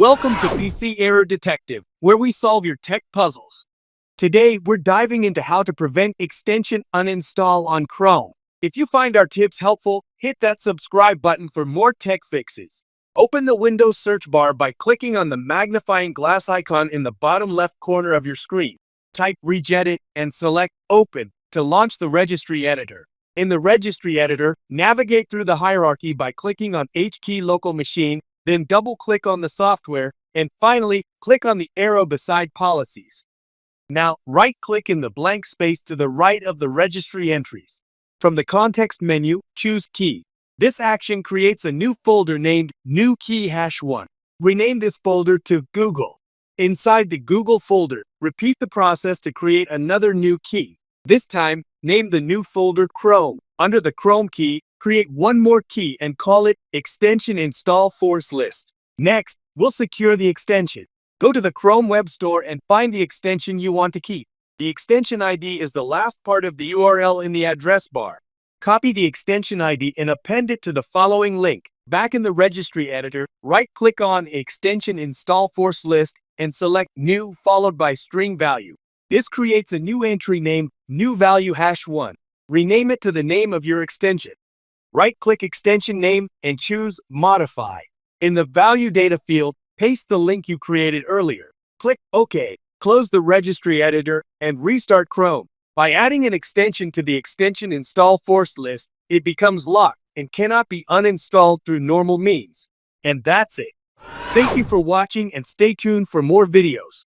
Welcome to PC Error Detective, where we solve your tech puzzles. Today, we're diving into how to prevent extension uninstall on Chrome. If you find our tips helpful, hit that subscribe button for more tech fixes. Open the Windows search bar by clicking on the magnifying glass icon in the bottom left corner of your screen. Type regedit and select Open to launch the registry editor. In the registry editor, navigate through the hierarchy by clicking on H-key local machine, then double-click on the software, and finally, click on the arrow beside Policies. Now, right-click in the blank space to the right of the registry entries. From the context menu, choose Key. This action creates a new folder named New Key #1. Rename this folder to Google. Inside the Google folder, repeat the process to create another new key. This time, name the new folder Chrome. Under the Chrome key, create one more key and call it Extension Install Force List. Next, we'll secure the extension. Go to the Chrome Web Store and find the extension you want to keep. The extension ID is the last part of the URL in the address bar. Copy the extension ID and append it to the following link. Back in the registry editor, right-click on Extension Install Force List and select New followed by string value. This creates a new entry named New Value #1. Rename it to the name of your extension. Right-click extension name and choose Modify. In the Value Data field, paste the link you created earlier. Click OK. Close the registry editor and restart Chrome. By adding an extension to the Extension Install Force List, it becomes locked and cannot be uninstalled through normal means. And that's it. Thank you for watching and stay tuned for more videos.